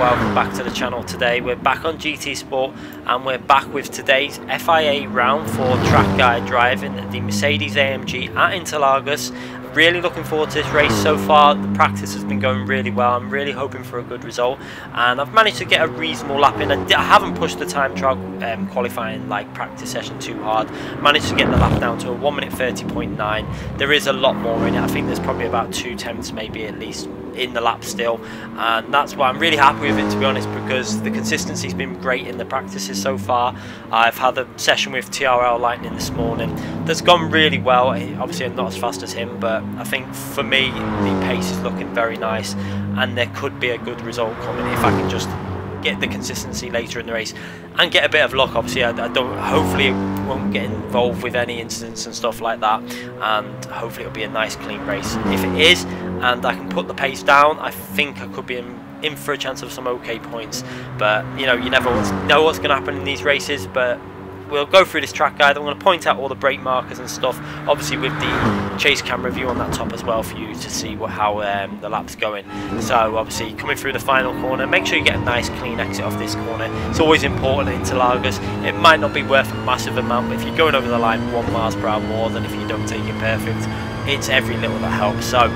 welcome back to the channel. Today we're back on GT Sport and we're back with today's FIA Round 4 track guide driving the Mercedes AMG at Interlagos. Really looking forward to this race. So far the practice has been going really well. I'm really hoping for a good result, and I've managed to get a reasonable lap in. I haven't pushed the time trial qualifying like practice session too hard. Managed to get the lap down to a 1 minute 30.9. There is a lot more in it. I think there's probably about 2 tenths maybe at least in the lap still, and that's why I'm really happy with it, to be honest, because the consistency's been great in the practices so far. I've had a session with TRL Lightning this morning that's gone really well. Obviously I'm not as fast as him, but I think for me the pace is looking very nice and there could be a good result coming if I can just get the consistency later in the race and get a bit of luck. Obviously I don't, hopefully it won't get involved with any incidents and stuff like that, and hopefully it'll be a nice clean race. If it is and I can put the pace down, I think I could be in for a chance of some okay points. But you know, you never know what's going to happen in these races. But we'll go through this track guide. I'm going to point out all the brake markers and stuff, obviously with the chase cam review on that top as well for you to see how the lap's going. So obviously coming through the final corner, make sure you get a nice clean exit off this corner. It's always important at Interlagos. It might not be worth a massive amount, but if you're going over the line 1 miles per hour more than if you don't take it perfect, it's every little that helps. So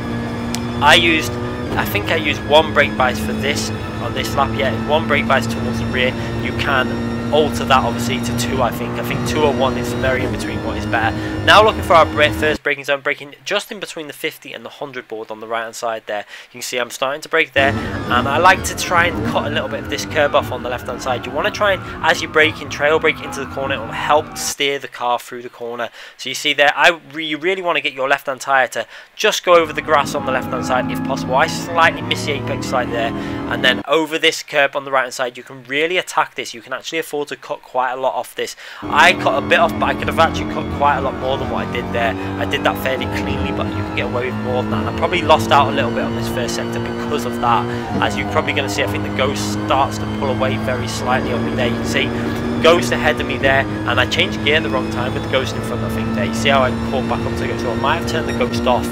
I think I used 1 brake bias for this on this lap. Yeah, 1 brake bias towards the rear. You can alter that obviously to 2. I think 2 or 1 is very in between what is better. Now looking for our first braking zone, braking just in between the 50 and the 100 board on the right hand side there. You can see I'm starting to brake there, and I like to try and cut a little bit of this curb off on the left hand side. You want to try and, as you brake in, trail brake into the corner. It will help steer the car through the corner. So you see there, you really want to get your left hand tyre to just go over the grass on the left hand side if possible. I slightly miss the apex slide there, and then over this curb on the right hand side you can really attack this. You can actually afford to cut quite a lot off this. I cut a bit off, but I could have actually cut quite a lot more than what I did there. I did that fairly cleanly, but you can get away with more than that, and I probably lost out a little bit on this first sector because of that. As you're probably going to see, I think the Ghost starts to pull away very slightly on me there. You can see Ghost ahead of me there, and I changed gear at the wrong time with the Ghost in front, I think there. You see how I caught back up to the Ghost, so I might have turned the Ghost off.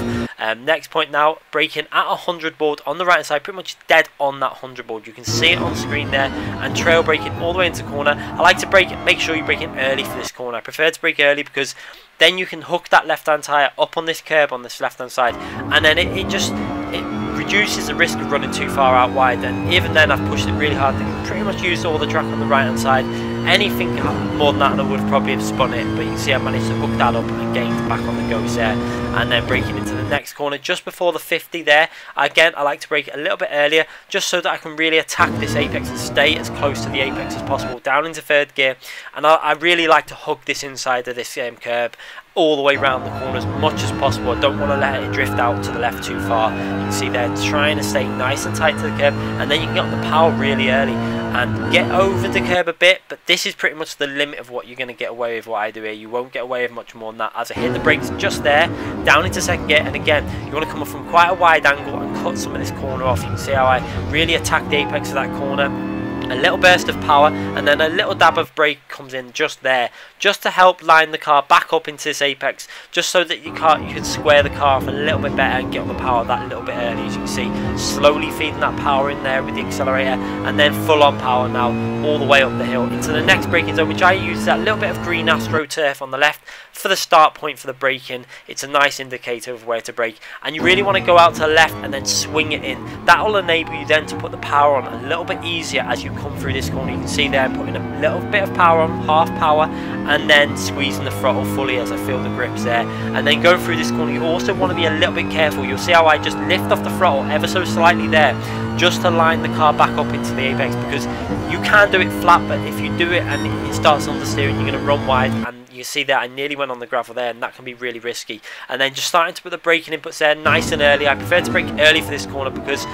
Next point now, braking at 100 board on the right hand side, pretty much dead on that 100 board. You can see it on screen there, and trail braking all the way into corner. I like to brake, make sure you brake in early for this corner. I prefer to brake early because then you can hook that left hand tyre up on this curb on this left hand side, and then it reduces the risk of running too far out wide. And even then I've pushed it really hard. I pretty much used all the track on the right hand side. Anything more than that and I would have probably have spun it, but you can see I managed to hook that up and gained back on the Ghost there, and then braking into the next corner just before the 50 there. Again, I like to brake it a little bit earlier just so that I can really attack this apex and stay as close to the apex as possible, down into 3rd gear. And I really like to hug this inside of this curb all the way around the corner as much as possible. I don't want to let it drift out to the left too far. You can see they're trying to stay nice and tight to the curb, and then you can get on the power really early and get over the curb a bit, but this is pretty much the limit of what you're going to get away with. What I do here, you won't get away with much more than that. As I hit the brakes just there, down into 2nd gear, and again you want to come up from quite a wide angle and cut some of this corner off. You can see how I really attack the apex of that corner. A little burst of power, and then a little dab of brake comes in just there, just to help line the car back up into this apex, just so that you can square the car off a little bit better and get on the power that little bit early. As you can see, slowly feeding that power in there with the accelerator, and then full on power now all the way up the hill into the next braking zone, which I use that little bit of green AstroTurf on the left for the start point for the braking. It's a nice indicator of where to brake, and you really want to go out to the left and then swing it in. That will enable you then to put the power on a little bit easier as you come through this corner. You can see there I'm putting a little bit of power on, half power, and then squeezing the throttle fully as I feel the grips there, and then going through this corner. You also want to be a little bit careful. You'll see how I just lift off the throttle ever so slightly there, just to line the car back up into the apex, because you can do it flat, but if you do it and it starts understeering, you're going to run wide. And you see that I nearly went on the gravel there, and that can be really risky. And then just starting to put the braking inputs there nice and early. I prefer to brake early for this corner because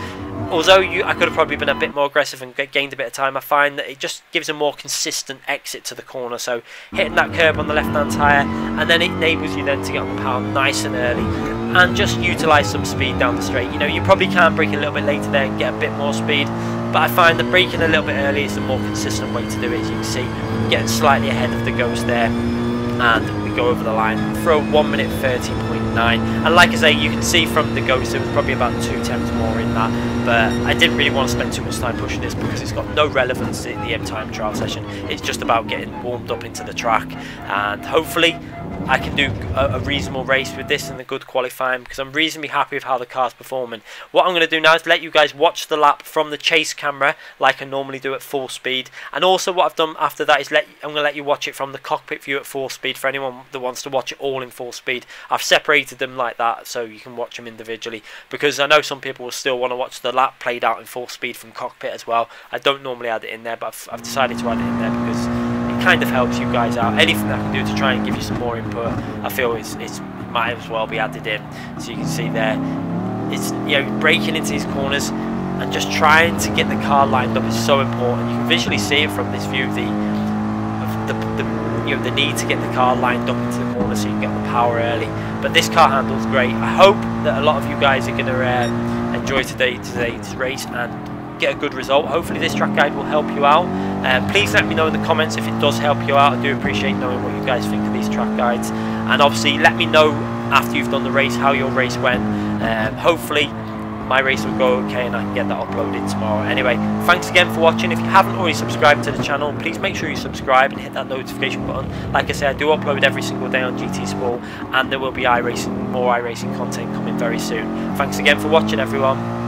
although I could have probably been a bit more aggressive and gained a bit of time, I find that it just gives a more consistent exit to the corner. So hitting that curb on the left hand tyre, and then it enables you then to get on the power nice and early and just utilise some speed down the straight. You know, you probably can brake a little bit later there and get a bit more speed, but I find that braking a little bit early is the more consistent way to do it. As you can see, getting slightly ahead of the Ghost there, and we we go over the line. Throw 1 minute 30.9, and like I say, you can see from the Ghost there was probably about 2 temps more in that, but I didn't really want to spend too much time pushing this because it's got no relevance in the M-Time trial session. It's just about getting warmed up into the track, and hopefully I can do a reasonable race with this and a good qualifying, because I'm reasonably happy with how the car's performing. What I'm going to do now is let you guys watch the lap from the chase camera like I normally do at full speed, and also what I've done after that is I'm going to let you watch it from the cockpit view at full speed for anyone that wants to watch it all in full speed. I've separated them like that so you can watch them individually, because I know some people will still want to watch the lap played out in full speed from cockpit as well. I don't normally add it in there, but I've decided to add it in there because kind of helps you guys out. Anything I can do to try and give you some more input, I feel it's might as well be added in. So you can see there, it's, you know, braking into these corners and just trying to get the car lined up is so important. You can visually see it from this view, you know, the need to get the car lined up into the corner so you can get the power early. But this car handles great. I hope that a lot of you guys are going to enjoy today's race and get a good result. Hopefully this track guide will help you out. Please let me know in the comments if it does help you out. I do appreciate knowing what you guys think of these track guides, and obviously let me know after you've done the race how your race went. Hopefully my race will go okay and I can get that uploaded tomorrow. Anyway, thanks again for watching. If you haven't already subscribed to the channel, please make sure you subscribe and hit that notification button. Like I said, I do upload every single day on GT Sport, and there will be more iRacing content coming very soon. Thanks again for watching, everyone.